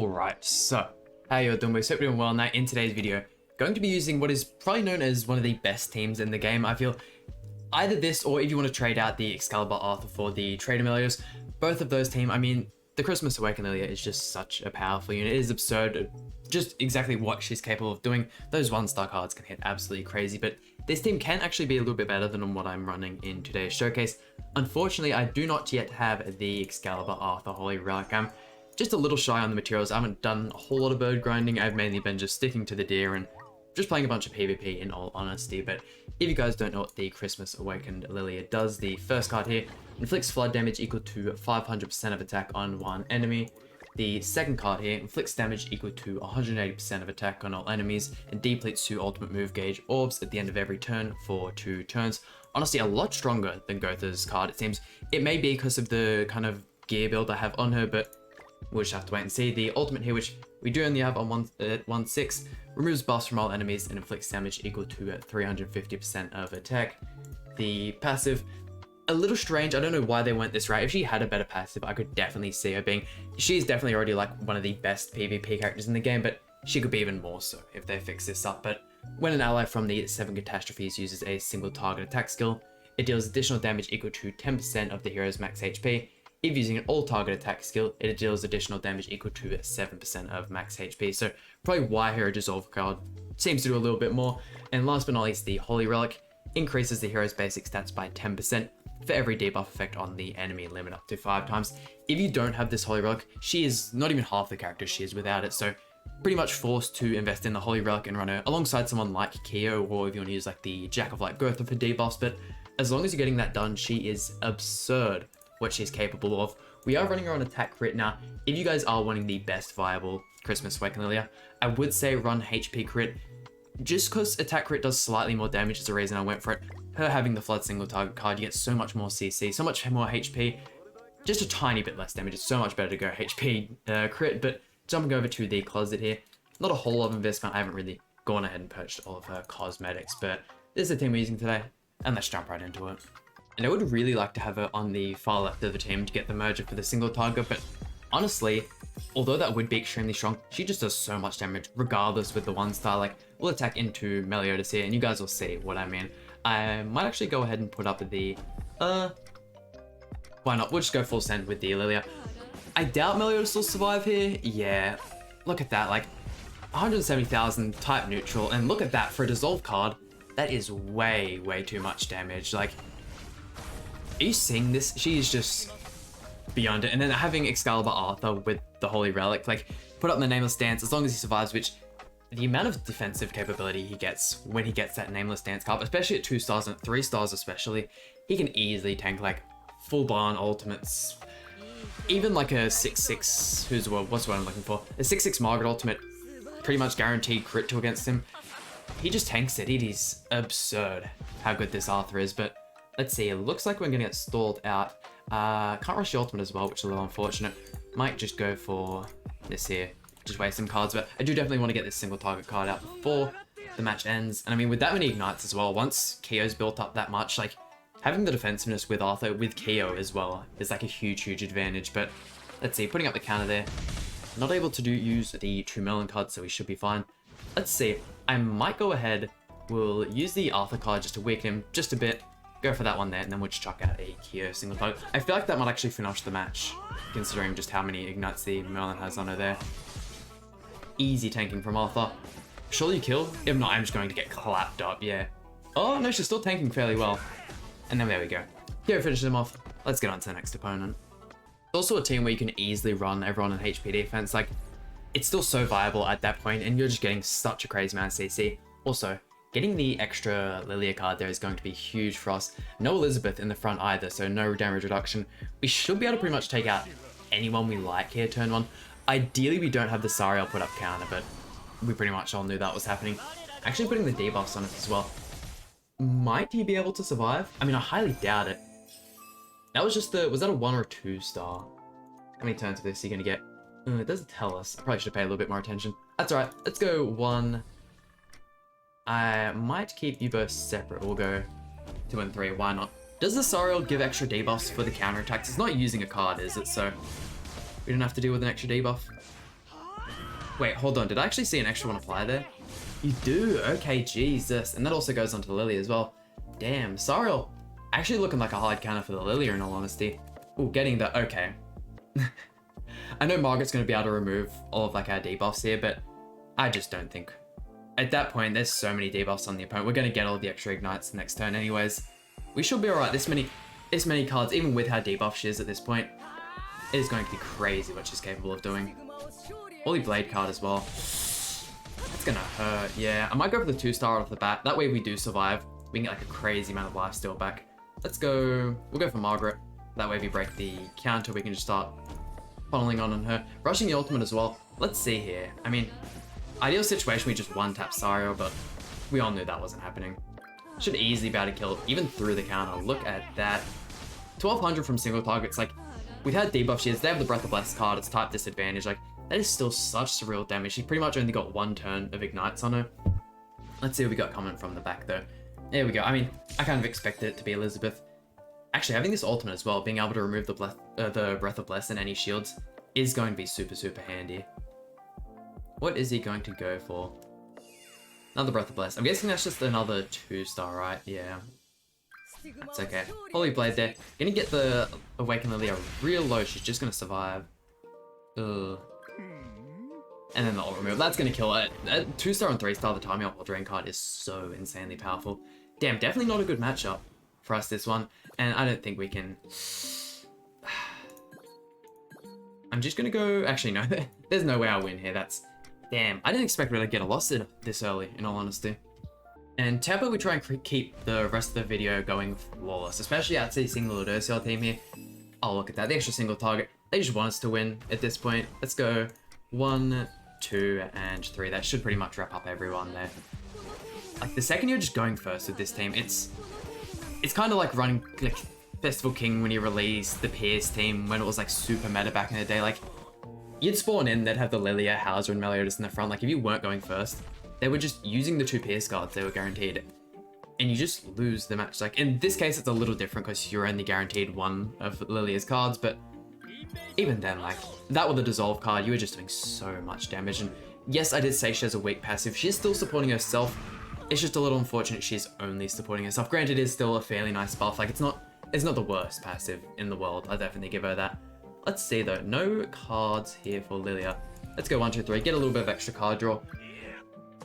Alright, so how you all doing? We're doing well now. In today's video, going to be using what is probably known as one of the best teams in the game. I feel either this, or if you want to trade out the Excalibur Arthur for the Trader Melios, both of those teams, I mean, the Christmas Awakened Lilia is just such a powerful unit. It is absurd just exactly what she's capable of doing. Those 1-star cards can hit absolutely crazy, but this team can actually be a little bit better than what I'm running in today's showcase. Unfortunately, I do not yet have the Excalibur Arthur Holy Relic. I'm just a little shy on the materials. I haven't done a whole lot of bird grinding. I've mainly been just sticking to the deer and just playing a bunch of PvP in all honesty. But if you guys don't know what the Christmas Awakened Lilia does, the first card here inflicts flood damage equal to 500% of attack on one enemy. The second card here inflicts damage equal to 180% of attack on all enemies and depletes 2 ultimate move gauge orbs at the end of every turn for 2 turns. Honestly, a lot stronger than Gotha's card, it seems. It may be because of the kind of gear build I have on her, but we'll just have to wait and see. The ultimate here, which we do only have on 1/6, removes buffs from all enemies and inflicts damage equal to 350% of attack. The passive, a little strange. I don't know why they went this route. If she had a better passive, I could definitely see her being... She's definitely already like one of the best PvP characters in the game, but she could be even more so if they fix this up. But when an ally from the 7 Catastrophes uses a single target attack skill, it deals additional damage equal to 10% of the hero's max HP. If using an all-target attack skill, it deals additional damage equal to 7% of max HP. So probably why her Dissolve card seems to do a little bit more. And last but not least, the Holy Relic increases the hero's basic stats by 10% for every debuff effect on the enemy limit up to 5 times. If you don't have this Holy Relic, she is not even half the character she is without it. So pretty much forced to invest in the Holy Relic and run her alongside someone like Keo, or if you want to use like the Jack of Light Gotha for debuffs. But as long as you're getting that done, she is absurd what she's capable of. We are running her on attack crit now. If you guys are wanting the best viable Christmas Awakened Lilia, I would say run HP crit. Just because attack crit does slightly more damage is the reason I went for it. Her having the Flood single target card, you get so much more CC, so much more HP, just a tiny bit less damage. It's so much better to go HP crit. But jumping over to the closet here, not a whole lot of investment. I haven't really gone ahead and purchased all of her cosmetics, but this is the team we're using today, and let's jump right into it. And I would really like to have her on the far left of the team to get the merger for the single target, but honestly, although that would be extremely strong, she just does so much damage regardless with the 1-star. Like, we'll attack into Meliodas here, and you guys will see what I mean. I might actually go ahead and put up the... why not? We'll just go full send with the Lilia. I doubt Meliodas will survive here. Yeah, look at that, like 170,000 type neutral, and look at that for a Dissolve card. That is way, way too much damage. Like, are you seeing this? She is just beyond it. And then having Excalibur Arthur with the Holy Relic, like, put up the Nameless Dance, as long as he survives, which the amount of defensive capability he gets when he gets that Nameless Dance card, especially at 2 stars and 3 stars especially, he can easily tank like full-blown ultimates. Even like a 6/6, what's what I'm looking for? A 6/6 Margaret ultimate, pretty much guaranteed crit to against him. He just tanks it. It is absurd how good this Arthur is, but let's see, it looks like we're gonna get stalled out. Can't rush the ultimate as well, which is a little unfortunate. Might just go for this here, just waste some cards, but I do definitely want to get this single target card out before the match ends. And I mean, with that many ignites as well, once Keo's built up that much, like, having the defensiveness with Arthur, with Keo as well, is like a huge, huge advantage. But let's see, putting up the counter there. Not able to use the True Melon card, so we should be fine. Let's see, I might go ahead, we'll use the Arthur card just to weaken him just a bit. Go for that one there, and then we'll just chuck out a Keo single target. I feel like that might actually finish the match, considering just how many ignites the Merlin has on her there. Easy tanking from Arthur. Surely you kill? If not, I'm just going to get clapped up, yeah. Oh, no, she's still tanking fairly well. And then there we go. Keo finishes him off. Let's get on to the next opponent. It's also a team where you can easily run everyone in HP defense. Like, it's still so viable at that point, and you're just getting such a crazy amount of CC. Also, getting the extra Lilia card there is going to be huge for us. No Elizabeth in the front either, so no damage reduction. We should be able to pretty much take out anyone we like here turn 1. Ideally, we don't have the Sariel put up counter, but we pretty much all knew that was happening. Actually putting the debuffs on it as well. Might he be able to survive? I mean, I highly doubt it. That was just was that a 1 or a 2 star? How many turns of this are you gonna get? It doesn't tell us. I probably should pay a little bit more attention. That's alright, let's go 1. I might keep you both separate. We'll go 2 and 3. Why not? Does the Sariel give extra debuffs for the counterattacks? It's not using a card, is it? So we don't have to deal with an extra debuff. Wait, hold on. Did I actually see an extra one apply there? You do? Okay, Jesus. And that also goes onto Lily as well. Damn, Sariel actually looking like a hard counter for the Lilia in all honesty. Ooh, getting the... Okay. I know Margaret's going to be able to remove all of like our debuffs here, but I just don't think... At that point, there's so many debuffs on the opponent. We're going to get all the extra ignites next turn anyways. We should be alright. This many cards, even with how debuff she is at this point, it is going to be crazy what she's capable of doing. Holy Blade card as well. It's gonna hurt, yeah. I might go for the 2-star off the bat. That way we do survive. We can get like a crazy amount of life steal back. Let's go, we'll go for Margaret. That way if we break the counter, we can just start funneling on her. Rushing the ultimate as well. Let's see here. I mean, ideal situation, we just one-tap Sario, but we all knew that wasn't happening. Should easily be able to kill even through the counter. Look at that. 1200 from single targets. Like, with how debuff she is, they have the Breath of Bless card. It's type disadvantage. Like, that is still such surreal damage. She pretty much only got one turn of ignites on her. Let's see what we got coming from the back though. There we go. I mean, I kind of expected it to be Elizabeth. Actually, having this ultimate as well, being able to remove the Breath of Bless and any shields is going to be super, super handy. What is he going to go for? Another Breath of Bless. I'm guessing that's just another 2-star, right? Yeah. That's okay. Holy Blade there. Gonna get the Awaken Lilia real low. She's just gonna survive. Ugh. And then the ult removal. That's gonna kill it. 2-star and 3-star, the timing up drain card is so insanely powerful. Damn, definitely not a good matchup for us this one. And I don't think we can... I'm just gonna go... Actually, no. There's no way I'll win here. That's... Damn, I didn't expect her to get a loss this early, in all honesty. And Tempo, we try and keep the rest of the video going flawless, especially at the single Ursula team here. Oh, look at that. The extra single target. They just want us to win at this point. Let's go 1, 2, and 3. That should pretty much wrap up everyone there. Like, the second you're just going first with this team, it's kind of like running like Festival King when he released the Pierce team when it was like super meta back in the day. Like, you'd spawn in, they'd have the Lilia, Hauser, and Meliodas in the front. Like, if you weren't going first, they were just using the 2 Pierce cards they were guaranteed. And you just lose the match. Like, in this case, it's a little different because you're only guaranteed one of Lilia's cards, but even then, like, that with the Dissolve card, you were just doing so much damage. And yes, I did say she has a weak passive. She is still supporting herself. It's just a little unfortunate she's only supporting herself. Granted, it is still a fairly nice buff. Like, it's not the worst passive in the world. I definitely give her that. Let's see though, no cards here for Lilia. Let's go 1, 2, 3, get a little bit of extra card draw.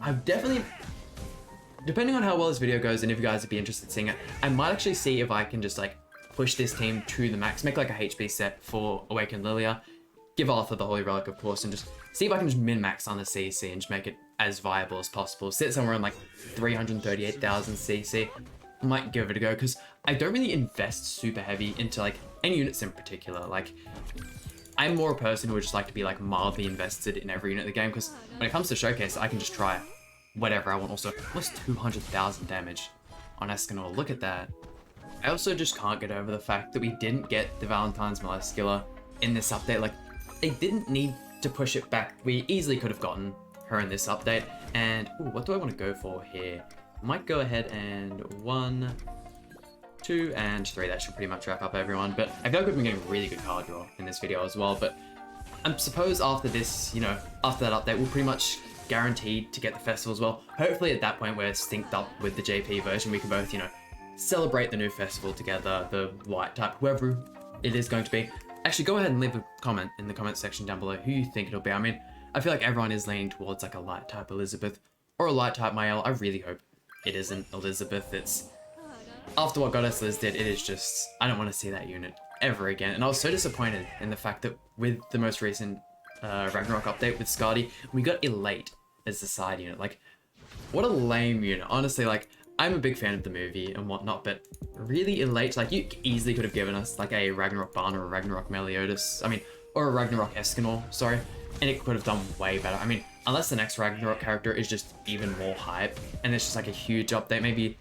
I've definitely, depending on how well this video goes and if you guys would be interested in seeing it, I might actually see if I can just like push this team to the max, make like a HP set for Awakened Lilia, give Arthur the Holy Relic of course, and just see if I can just min-max on the CC and just make it as viable as possible. Sit somewhere in like 338,000 CC. I might give it a go because I don't really invest super heavy into like any units in particular. Like, I'm more a person who would just like to be like mildly invested in every unit of the game because when it comes to Showcase, I can just try whatever I want. Also, almost 200,000 damage on Escanor. Look at that. I also just can't get over the fact that we didn't get the Valentine's Moleskula in this update. Like, they didn't need to push it back. We easily could have gotten her in this update. And ooh, what do I want to go for here? Might go ahead and 1, 2, and 3. That should pretty much wrap up everyone. But I feel like we've been getting really good card draw in this video as well. But I suppose after this, you know, after that update, we're pretty much guaranteed to get the festival as well. Hopefully at that point we're synced up with the JP version. We can both, you know, celebrate the new festival together, the light type, whoever it is going to be. Actually, go ahead and leave a comment in the comment section down below who you think it'll be. I mean, I feel like everyone is leaning towards like a light type Elizabeth or a light type Mael. I really hope it isn't Elizabeth. It's, after what Goddess Liz did, it is just, I don't want to see that unit ever again. And I was so disappointed in the fact that with the most recent Ragnarok update with Skadi, we got Elate as the side unit. Like, what a lame unit. Honestly, like, I'm a big fan of the movie and whatnot, but really Elate, like, you easily could have given us like a Ragnarok Barn or a Ragnarok Meliodas, I mean, or a Ragnarok Escanor, sorry, and it could have done way better. I mean, unless the next Ragnarok character is just even more hype, and it's just like a huge update, maybe.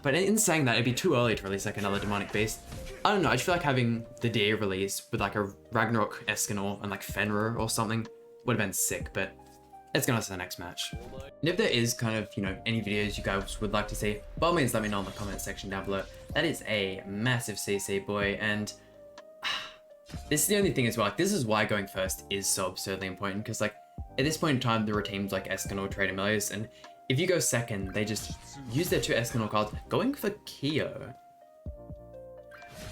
But in saying that, it'd be too early to release like another Demonic Beast. I don't know, I just feel like having the DA release with like a Ragnarok Escanor and like Fenrir or something would have been sick, but let's go on to the next match. And if there is kind of, you know, any videos you guys would like to see, by all means let me know in the comment section down below. That is a massive CC boy, and this is the only thing as well, like, this is why going first is so absurdly important, because like, At this point in time, there are teams like Escanor, Trader Melios, and if you go second, they just use their 2 Escanor cards, going for Keo.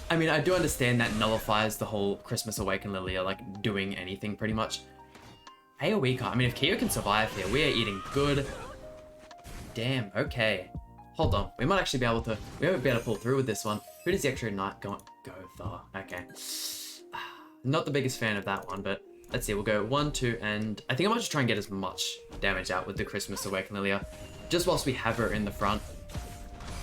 I mean, I do understand that nullifies the whole Christmas Awaken Lilia, like, doing anything pretty much. AoE card, I mean, if Keo can survive here, we are eating good. Damn, okay. Hold on, we might actually be able to, pull through with this one. Who does the extra Ignite go for? Okay. Not the biggest fan of that one, but let's see, we'll go 1, 2, and I think I might just try and get as much damage out with the Christmas Awaken Lilia, just whilst we have her in the front.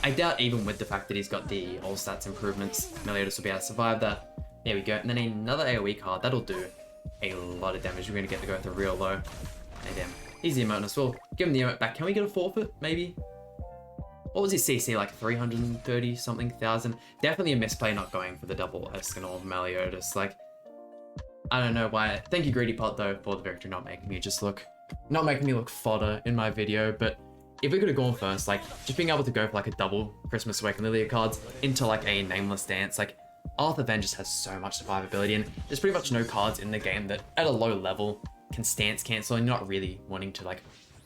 I doubt even with the fact that he's got the all stats improvements, Meliodas will be able to survive that. There we go, and then another AoE card, that'll do a lot of damage. We're going to get to go with the real low. Hey, damn. Easy emote as well. Give him the emote back. Can we get a forfeit, maybe? What was his CC, like 330 something thousand? Definitely a misplay not going for the double Escanor Meliodas. Like, I don't know why. Thank you, Greedy Pot, though, for the victory, not making me look fodder in my video, but if we could have gone first, like, just being able to go for like a double Christmas Awaken Lilia cards into like a nameless dance, like, Arthur Ven just has so much survivability, and there's pretty much no cards in the game that at a low level can stance cancel, and you're not really wanting to like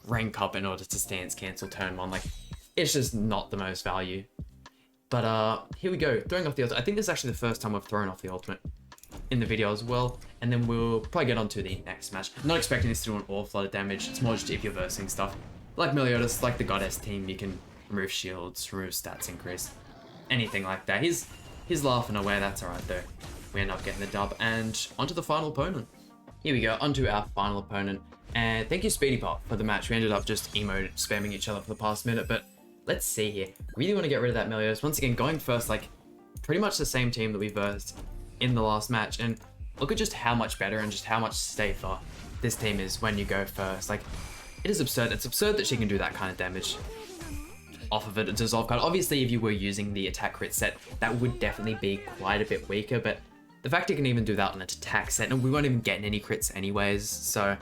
rank up in order to stance cancel turn 1. Like, it's just not the most value. But here we go, throwing off the ultimate. I think this is actually the first time I've thrown off the ultimate in the video as well, and then we'll probably get on to the next match. I'm not expecting this to do an awful lot of damage. It's more just if you're versing stuff. Like Meliodas, like the Goddess team, you can remove shields, remove stats increase, anything like that. He's laughing away, that's alright though. We end up getting the dub, and onto the final opponent. Here we go, onto our final opponent. And thank you, Speedy Pop, for the match. We ended up just emote spamming each other for the past minute, but let's see here. Really want to get rid of that Meliodas. Once again, going first, like, pretty much the same team that we versed in the last match, and look at just how much better and just how much safer this team is when you go first. Like, it is absurd. It's absurd that she can do that kind of damage off of a Dissolve card. Obviously, if you were using the attack crit set, that would definitely be quite a bit weaker, but the fact you can even do that on an attack set, and we won't even get any crits anyways, so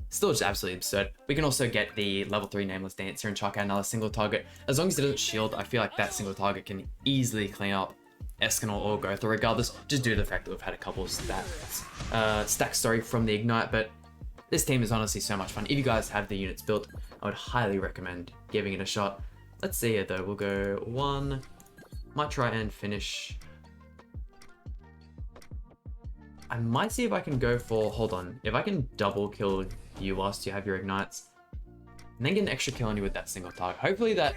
still just absolutely absurd. We can also get the level 3 Nameless Dancer and chuck out another single target. As long as it doesn't shield, I feel like that single target can easily clean up Escanor or Gotha regardless, just due to the fact that we've had a couple of stacks from the Ignite, but this team is honestly so much fun. If you guys have the units built, I would highly recommend giving it a shot. Let's see it though. We'll go 1. Might try and finish. I might see if I can go for, hold on, if I can double kill you whilst you have your Ignites, and then get an extra kill on you with that single target. Hopefully that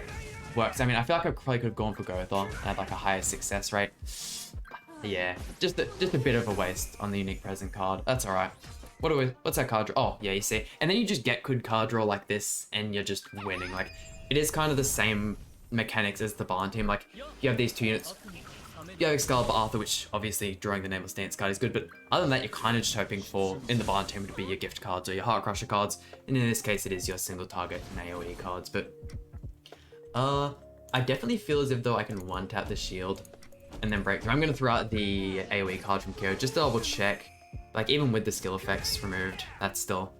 works. I mean, I feel like I probably could have gone for Gotha and had like a higher success rate. Yeah, just a bit of a waste on the unique present card. That's alright. What's that card draw? Oh, yeah, you see. And then you just get good card draw like this, and you're just winning. Like, it is kind of the same mechanics as the Barn team. Like, you have these 2 units. You have Excalibur Arthur, which obviously drawing the Nameless Dance card is good, but other than that, you're kind of just hoping for, in the Barn team, to be your gift cards or your Heart Crusher cards, and in this case, it is your single target and AoE cards, but I definitely feel as if though I can one-tap the shield and then break through. I'm going to throw out the AoE card from Kyo just to double check. Like, even with the skill effects removed, that's still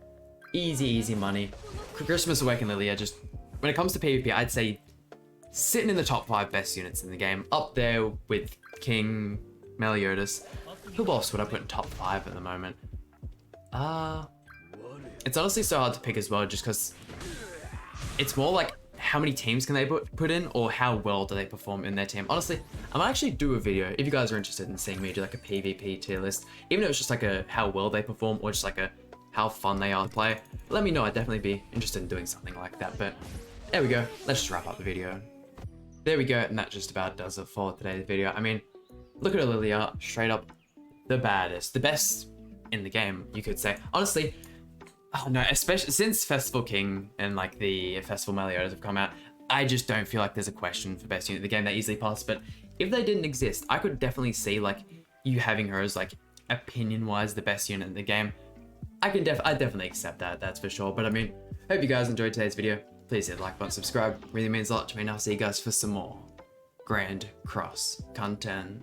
easy money. Christmas Awaken Lilia, just when it comes to PvP, I'd say sitting in the top 5 best units in the game, up there with King, Meliodas. Who else would I put in top 5 at the moment? It's honestly so hard to pick as well, just because it's more like how many teams can they put in, or how well do they perform in their team. Honestly, I might actually do a video if you guys are interested in seeing me do like a PvP tier list, even if it's just like a how well they perform or just like a how fun they are to play. Let me know, I'd definitely be interested in doing something like that. But there we go, let's just wrap up the video. There we go, and that just about does it for today's video. I mean, look at Lilia, straight up the baddest, the best in the game, you could say. Honestly, oh no, especially since Festival King and like the Festival Meliodas have come out, I just don't feel like there's a question for best unit in the game that easily passed. But if they didn't exist, I could definitely see like you having her as like opinion-wise the best unit in the game. I'd definitely accept that, that's for sure. But I mean, hope you guys enjoyed today's video. Please hit the like button, subscribe, really means a lot to me, and I'll see you guys for some more Grand Cross content.